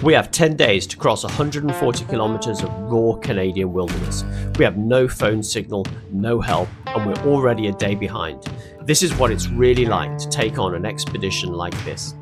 We have 10 days to cross 140 kilometers of raw Canadian wilderness. We have no phone signal, no help, and we're already a day behind. This is what it's really like to take on an expedition like this.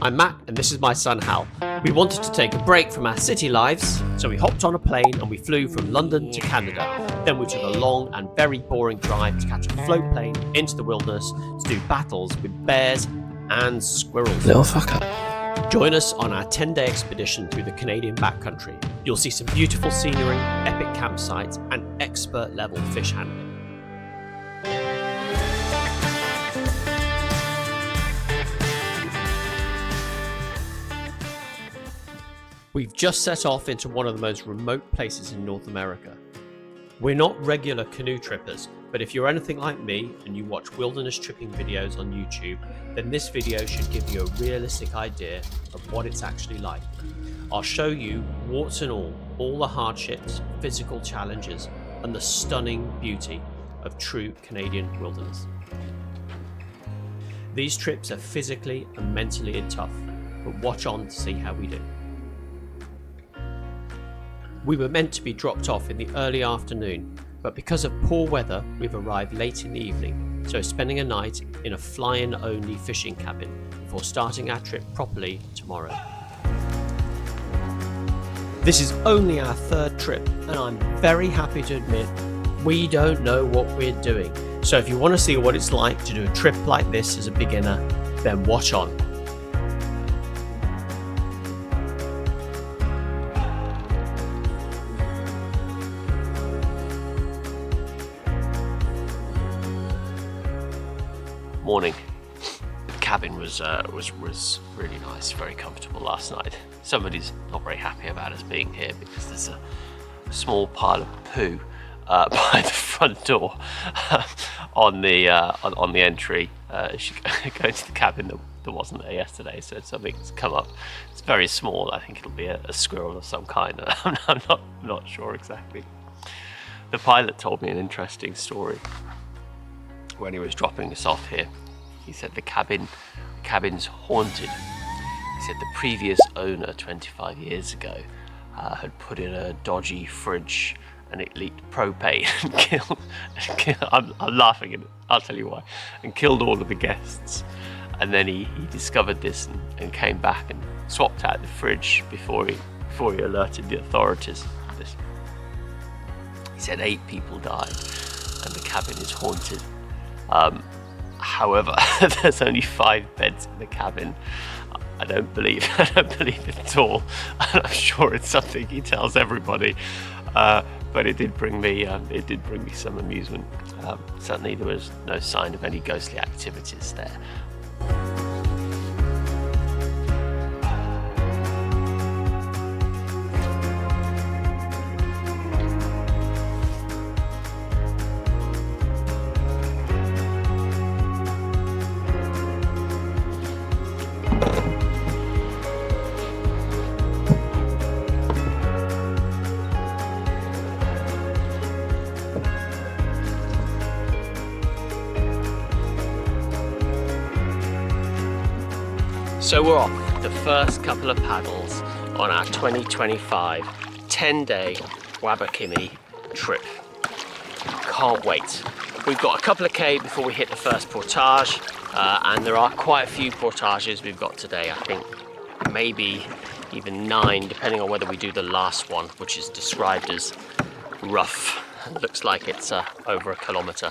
I'm Matt, and this is my son Hal. We wanted to take a break from our city lives, so we hopped on a plane and we flew from London to Canada. Then we took a long and very boring drive to catch a float plane into the wilderness to do battles with bears and squirrels. Little fucker. Join us on our 10-day expedition through the Canadian backcountry. You'll see some beautiful scenery, epic campsites, and expert-level fish handling. We've just set off into one of the most remote places in North America. We're not regular canoe trippers, but if you're anything like me and you watch wilderness tripping videos on YouTube, then this video should give you a realistic idea of what it's actually like. I'll show you, warts and all the hardships, physical challenges, and the stunning beauty of true Canadian wilderness. These trips are physically and mentally tough, but watch on to see how we do. We were meant to be dropped off in the early afternoon, but because of poor weather, we've arrived late in the evening, so spending a night in a fly-in only fishing cabin before starting our trip properly tomorrow. This is only our third trip, and I'm very happy to admit we don't know what we're doing. So if you want to see what it's like to do a trip like this as a beginner, then watch on. Morning. The cabin was really nice, very comfortable last night. Somebody's not very happy about us being here because there's a small pile of poo by the front door on the entry. She go to the cabin that wasn't there yesterday, so something's come up. It's very small. I think it'll be a squirrel of some kind. I'm not sure exactly. The pilot told me an interesting story. When he was dropping us off here, he said the cabin's haunted. He said the previous owner 25 years ago had put in a dodgy fridge and it leaked propane and killed I'm laughing, and I'll tell you why, and killed all of the guests. And then he discovered this and came back and swapped out the fridge before he alerted the authorities of this. He said 8 people died and the cabin is haunted. However, there's only 5 beds in the cabin. I don't believe it at all. I'm sure it's something he tells everybody, but it did bring me some amusement. Certainly, there was no sign of any ghostly activities there. So we're off, the first couple of paddles on our 2025 10-day Wabakimi trip. Can't wait. We've got a couple of K before we hit the first portage, and there are quite a few portages we've got today. I think maybe even 9, depending on whether we do the last one, which is described as rough. It looks like it's over 1 kilometer.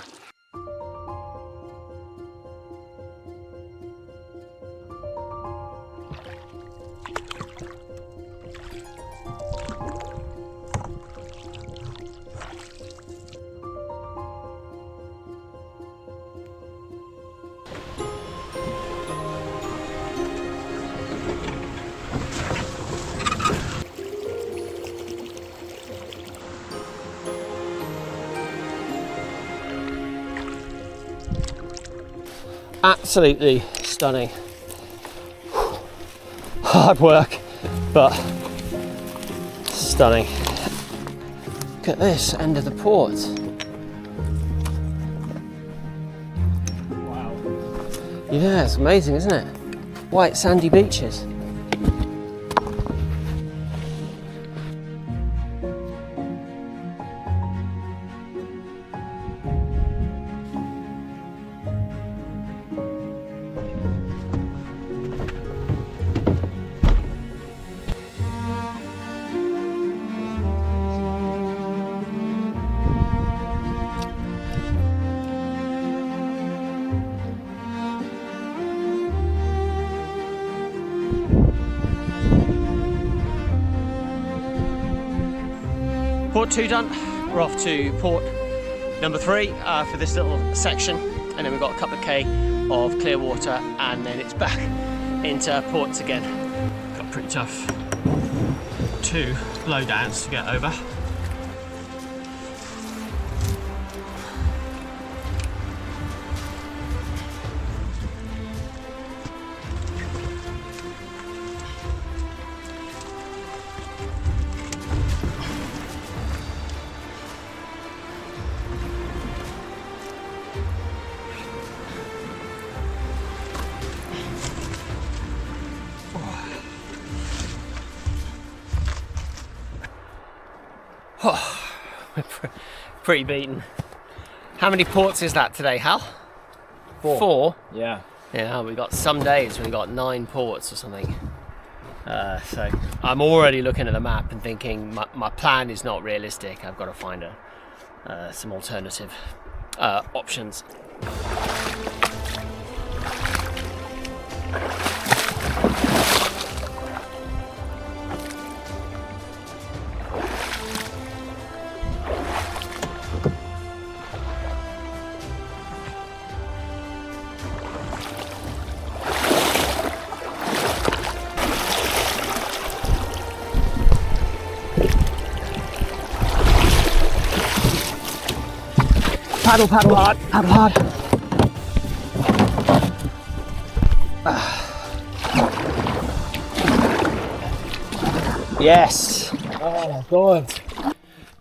Absolutely stunning. Hard work, but stunning. Look at this end of the port. Wow. Yeah, it's amazing, isn't it? White sandy beaches. Port 2 done. We're off to port number 3 for this little section, and then we've got a couple of K of clear water, and then it's back into ports again. Got pretty tough 2 blowdowns to get over. Oh, pretty beaten. How many ports is that today, Hal? 4. 4? Yeah. Yeah, we got some days we got 9 ports or something. So I'm already looking at the map and thinking my plan is not realistic. I've got to find some alternative options. Paddle hard, paddle hard. Yes. Oh my God.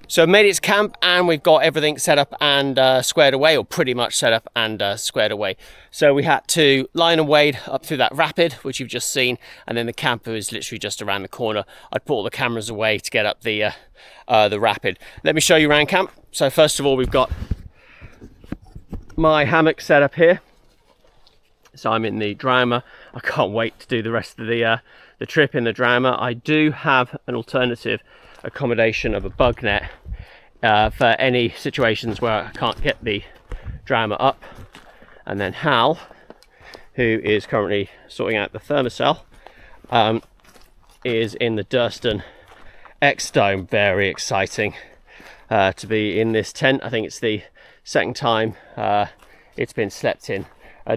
So made it to camp, and we've got everything set up and squared away, or pretty much set up and squared away. So we had to line and wade up through that rapid, which you've just seen, and then the camper is literally just around the corner. I'd put all the cameras away to get up the rapid. Let me show you around camp. So first of all, we've got my hammock set up here. So I'm in the Draumr. I can't wait to do the rest of the trip in the Draumr. I do have an alternative accommodation of a bug net for any situations where I can't get the Draumr up. And then Hal, who is currently sorting out the thermocell, is in the Durston X-Dome. Very exciting to be in this tent. I think it's the second time it's been slept in.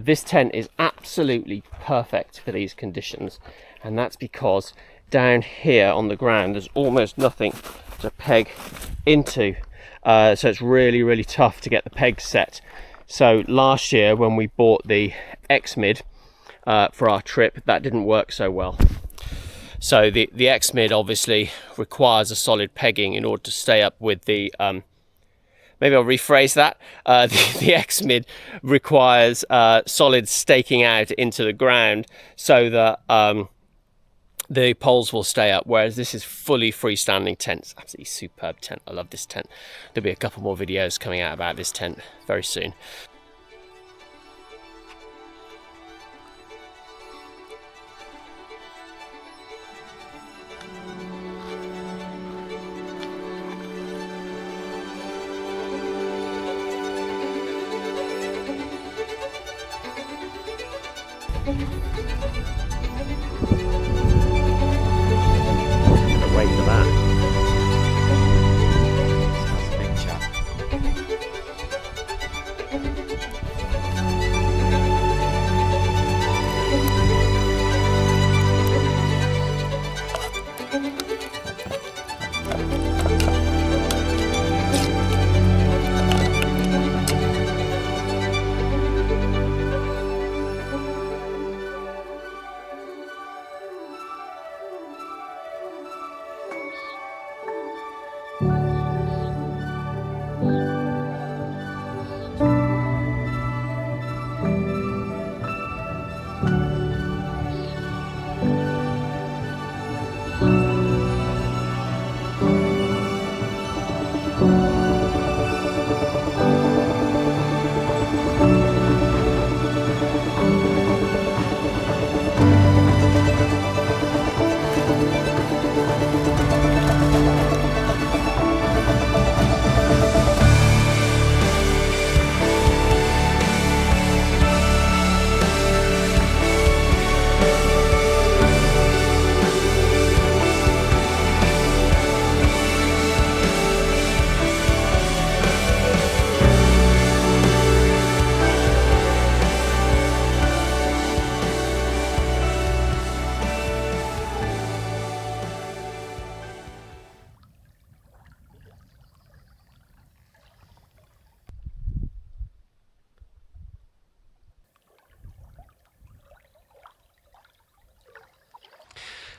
This tent is absolutely perfect for these conditions, and that's because down here on the ground there's almost nothing to peg into, so it's really tough to get the pegs set. So last year when we bought the X-Mid for our trip, that didn't work so well. So the X-Mid obviously requires a solid pegging in order to stay up with the maybe I'll rephrase that. The X-Mid requires solid staking out into the ground so that the poles will stay up, whereas this is fully freestanding tent. It's absolutely superb tent. I love this tent. There'll be a couple more videos coming out about this tent very soon. Wait for that. That's a big chap.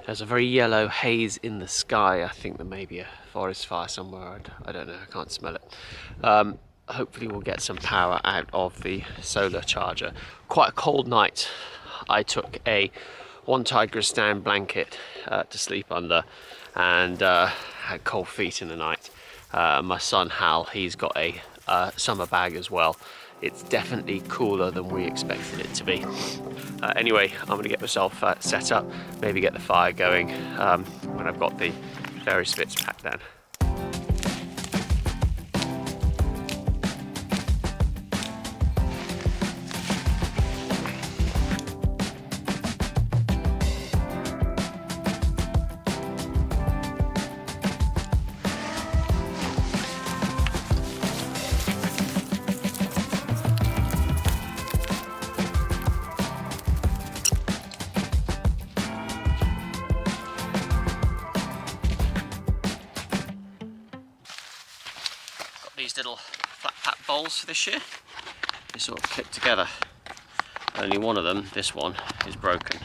There's a very yellow haze in the sky. I think there may be a forest fire somewhere. I don't know, I can't smell it. Hopefully we'll get some power out of the solar charger. Quite a cold night. I took a one Tigris down blanket to sleep under, and had cold feet in the night. My son Hal, he's got a summer bag as well. It's definitely cooler than we expected it to be. Anyway, I'm going to get myself set up, maybe get the fire going when I've got the various bits packed down. These little flat pack bowls for this year. They sort of clip together. Only one of them, this one, is broken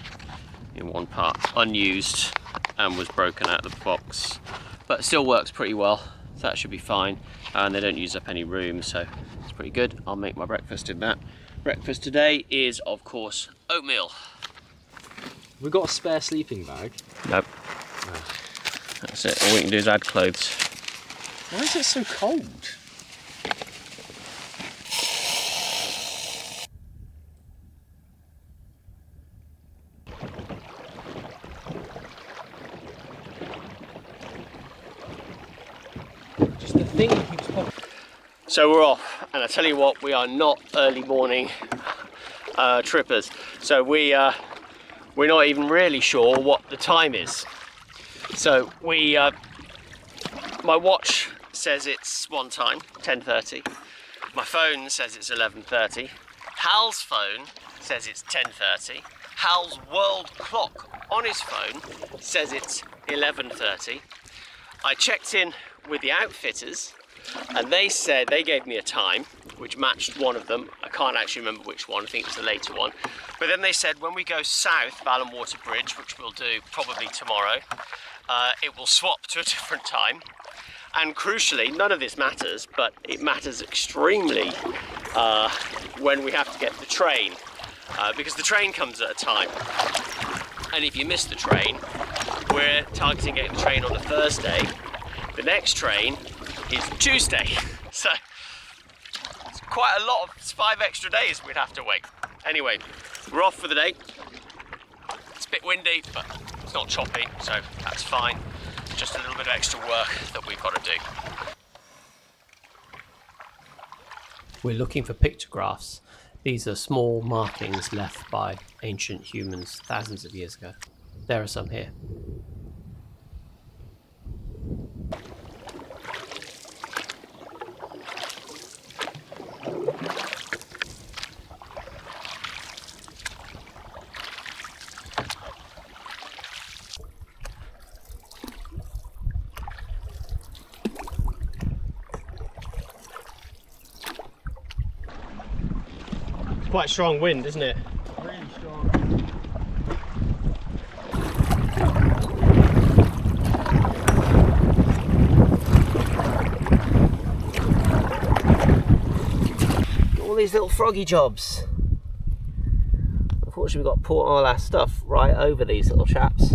in one part, unused, and was broken out of the box, but it still works pretty well, so that should be fine, and they don't use up any room, so it's pretty good. I'll make my breakfast in that. Breakfast today is, of course, oatmeal. We got a spare sleeping bag? Nope. That's it, all we can do is add clothes. Why is it so cold? Just the thing that keeps popping. So we're off, and I tell you what, we are not early morning trippers. So we're not even really sure what the time is. So my watch says it's one time, 10:30. My phone says it's 11:30. Hal's phone says it's 10:30. Hal's world clock on his phone says it's 11:30. I checked in with the outfitters, and they said they gave me a time which matched one of them. I can't actually remember which one, I think it was the later one. But then they said when we go south of Allen Water Bridge, which we'll do probably tomorrow, it will swap to a different time. And crucially, none of this matters, but it matters extremely when we have to get the train, because the train comes at a time. And if you miss the train, we're targeting getting the train on a Thursday. The next train is Tuesday. So it's quite a lot of 5 extra days we'd have to wait. Anyway, we're off for the day. It's a bit windy, but it's not choppy, so that's fine. Just a little bit of extra work that we've got to do. We're looking for pictographs. These are small markings left by ancient humans thousands of years ago. There are some here. Quite strong wind, isn't it? Really strong. All these little froggy jobs. Unfortunately, we've got to put all our stuff right over these little chaps.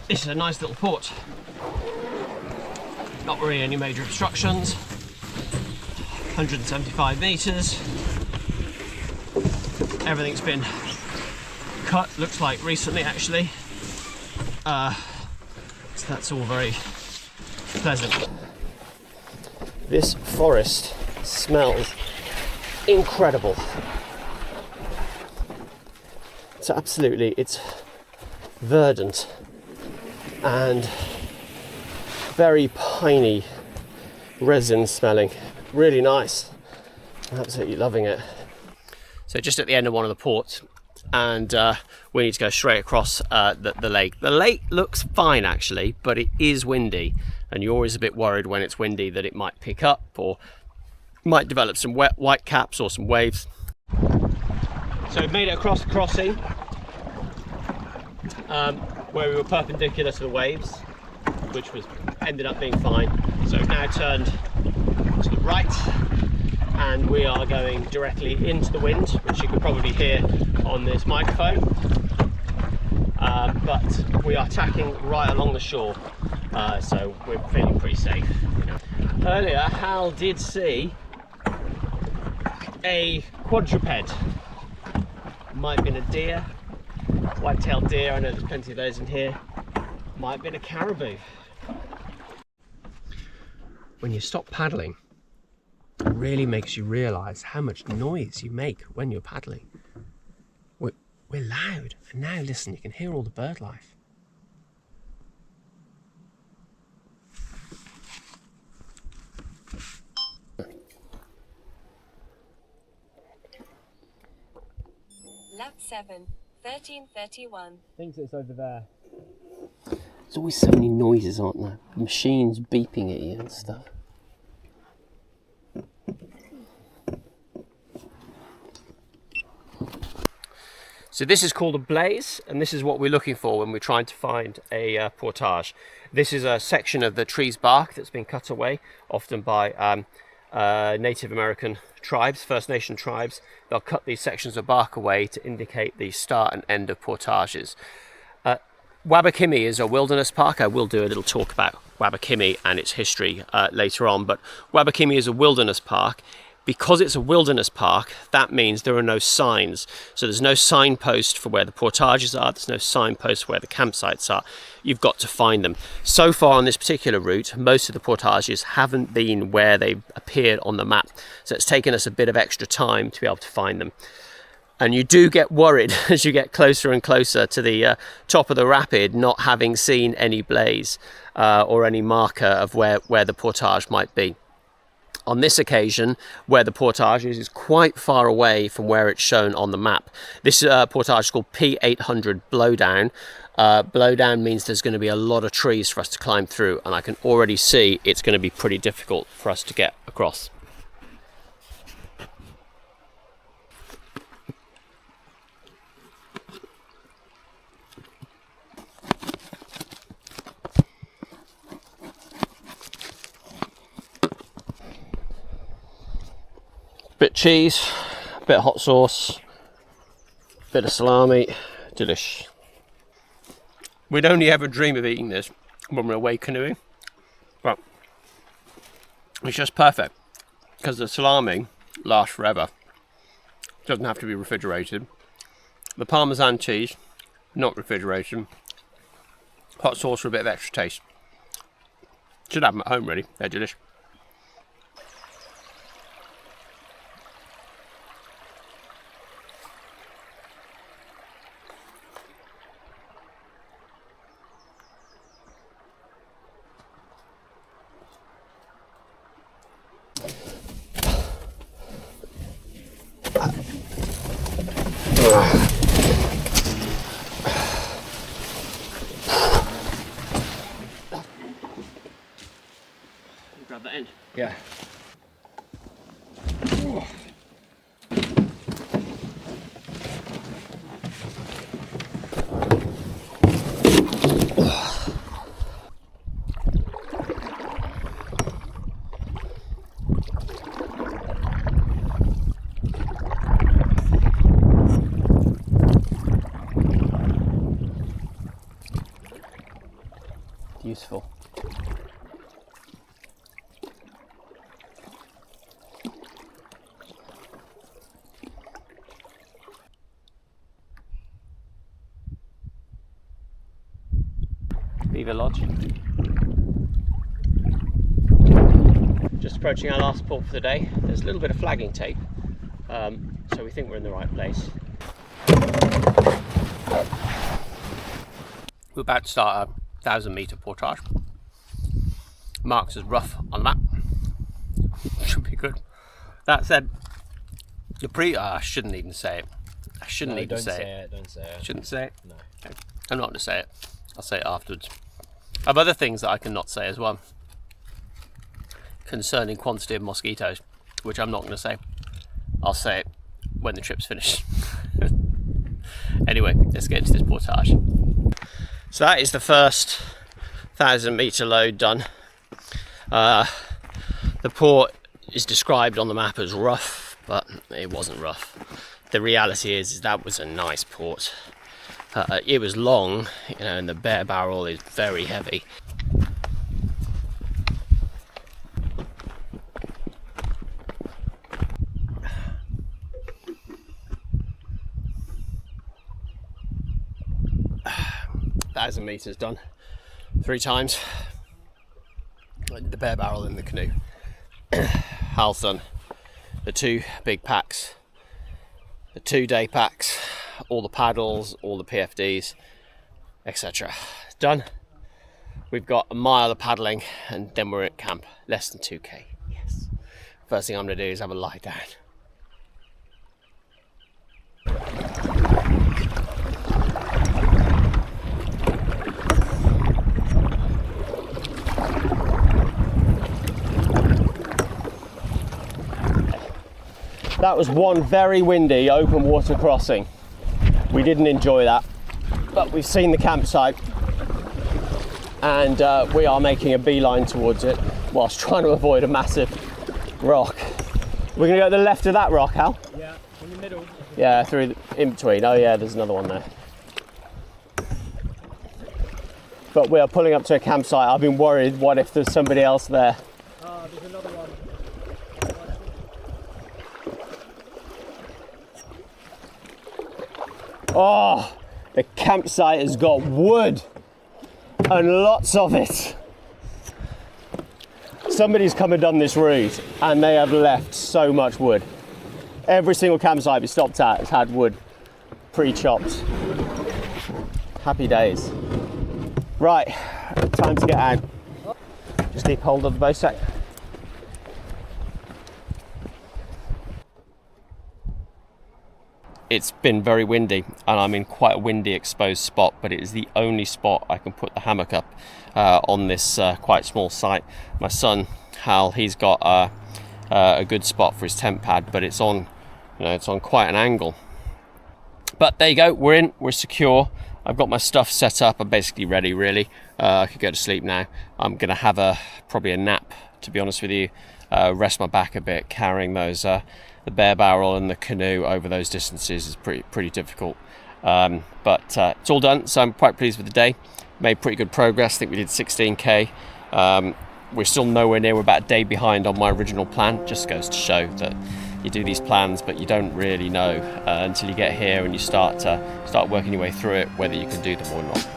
This is a nice little port. Not really any major obstructions. 175 metres. Everything's been cut, looks like recently actually. So that's all very pleasant. This forest smells incredible. It's verdant and very piney, resin smelling. Really nice. I'm absolutely loving it. So just at the end of one of the ports, and we need to go straight across the lake. The lake looks fine actually, but it is windy, and you're always a bit worried when it's windy that it might pick up or might develop some wet white caps or some waves. So we've made it across the crossing where we were perpendicular to the waves, which ended up being fine. So we've now turned to the right, and we are going directly into the wind, which you can probably hear on this microphone. But we are tacking right along the shore, so we're feeling pretty safe. Earlier, Hal did see a quadruped. Might have been a deer, white-tailed deer. I know there's plenty of those in here. Might have been a caribou. When you stop paddling, it really makes you realise how much noise you make when you're paddling. We're loud, and now listen, you can hear all the bird life. Lap 7, 13:31. Thinks it's over there. There's always so many noises, aren't there? Machines beeping at you and stuff. So this is called a blaze, and this is what we're looking for when we're trying to find a portage. This is a section of the tree's bark that's been cut away, often by Native American tribes, First Nation tribes. They'll cut these sections of bark away to indicate the start and end of portages. Wabakimi is a wilderness park. I will do a little talk about Wabakimi and its history later on, but Wabakimi is a wilderness park. Because it's a wilderness park, that means there are no signs. So there's no signpost for where the portages are, there's no signpost for where the campsites are. You've got to find them. So far on this particular route, most of the portages haven't been where they appeared on the map. So it's taken us a bit of extra time to be able to find them. And you do get worried as you get closer and closer to the top of the rapid, not having seen any blaze or any marker of where the portage might be. On this occasion, where the portage is quite far away from where it's shown on the map. This portage is called P800 Blowdown. Blowdown means there's going to be a lot of trees for us to climb through, and I can already see it's going to be pretty difficult for us to get across. Bit of cheese, bit of hot sauce, bit of salami, delish. We'd only ever dream of eating this when we're away canoeing, but it's just perfect because the salami lasts forever. Doesn't have to be refrigerated. The Parmesan cheese, not refrigerated. Hot sauce for a bit of extra taste. Should have them at home really, they're delicious. Grab that end. Yeah. Useful. Beaver Lodge. Just approaching our last port for the day. There's a little bit of flagging tape, so we think we're in the right place. We're about to start a 1,000-metre portage. Marks as rough on that. Should be good. That said, I shouldn't even say it. I shouldn't even say it. Don't say it. Shouldn't say it? No. Okay. I'm not going to say it. I'll say it afterwards. I have other things that I cannot say as well. Concerning quantity of mosquitoes, which I'm not going to say. I'll say it when the trip's finished. Anyway, let's get into this portage. So that is the first 1,000 metre load done. The port is described on the map as rough, but it wasn't rough. The reality is that was a nice port. It was long, you know, and the bare barrel is very heavy. Thousand meters done 3 times. The bare barrel in the canoe. Hal's done the 2 big packs, the 2-day packs, all the paddles, all the PFDs, etc. Done. We've got a mile of paddling and then we're at camp. Less than 2k. Yes. First thing I'm going to do is have a lie down. That was one very windy open water crossing. We didn't enjoy that, but we've seen the campsite and we are making a beeline towards it whilst trying to avoid a massive rock. We're gonna go to the left of that rock, Hal? Yeah, in the middle. Yeah, in between. Oh yeah, there's another one there. But we are pulling up to a campsite. I've been worried, what if there's somebody else there? There's another one. Oh, the campsite has got wood and lots of it. Somebody's come and done this route and they have left so much wood. Every single campsite we stopped at has had wood pre-chopped. Happy days. Right, time to get out. Just keep hold of the bow sack. It's been very windy and I'm in quite a windy exposed spot, but it is the only spot I can put the hammock up on this quite small site. My son Hal, he's got a good spot for his tent pad, but it's on, you know, it's on quite an angle. But there you go, we're in, we're secure. I've got my stuff set up, I'm basically ready really. I could go to sleep now. I'm gonna have probably a nap, to be honest with you. Rest my back a bit. Carrying those the bare barrel and the canoe over those distances is pretty difficult, but it's all done, so I'm quite pleased with the day. Made pretty good progress. I think we did 16k. We're still nowhere near, we're about a day behind on my original plan. Just goes to show that you do these plans but you don't really know until you get here and you start working your way through it, whether you can do them or not.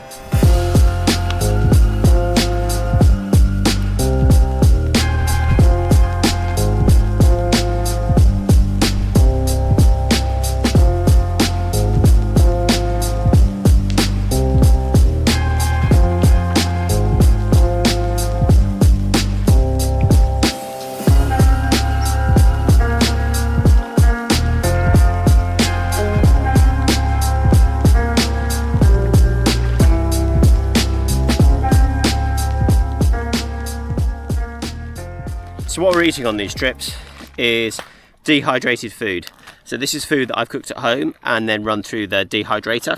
So what we're eating on these trips is dehydrated food. So this is food that I've cooked at home and then run through the dehydrator.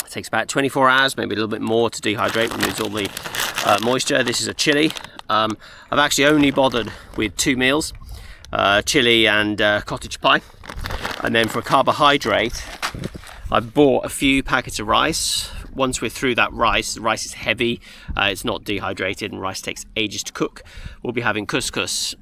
It takes about 24 hours, maybe a little bit more to dehydrate, removes all the moisture. This is a chili. I've actually only bothered with 2 meals, chili and cottage pie. And then for a carbohydrate, I've bought a few packets of rice. Once we're through that rice, the rice is heavy, it's not dehydrated, and rice takes ages to cook. We'll be having couscous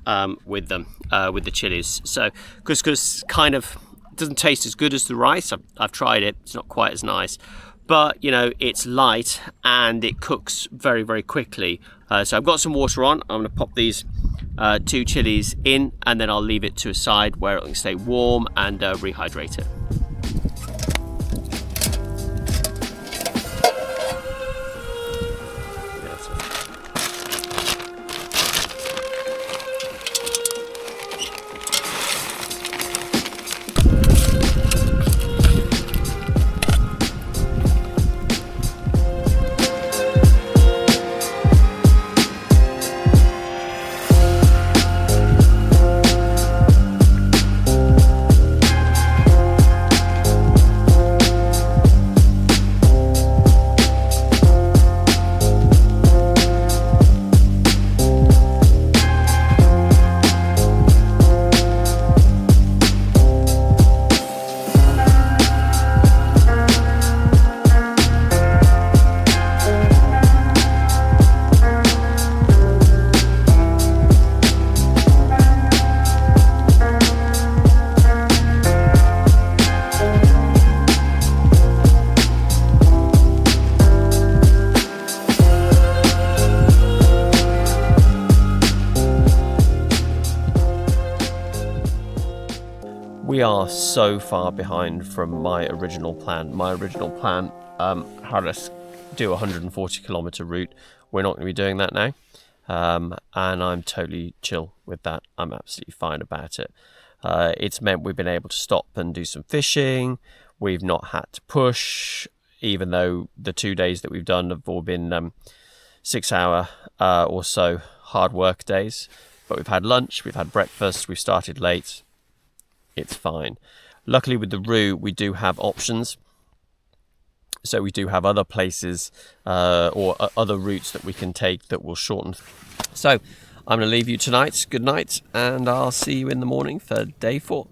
with them, with the chilies. So couscous kind of doesn't taste as good as the rice. I've tried it, it's not quite as nice. But, you know, it's light and it cooks very, very quickly. So I've got some water on. I'm going to pop these 2 chilies in and then I'll leave it to a side where it can stay warm and rehydrate it. We are so far behind from my original plan. My original plan had us do a 140 kilometer route. We're not going to be doing that now. And I'm totally chill with that. I'm absolutely fine about it. It's meant we've been able to stop and do some fishing. We've not had to push, even though the 2 days that we've done have all been 6 hour or so hard work days. But we've had lunch, we've had breakfast, we've started late. It's fine. Luckily with the route, we do have options. So we do have other places or other routes that we can take that will shorten. So I'm going to leave you tonight. Good night, and I'll see you in the morning for day 4.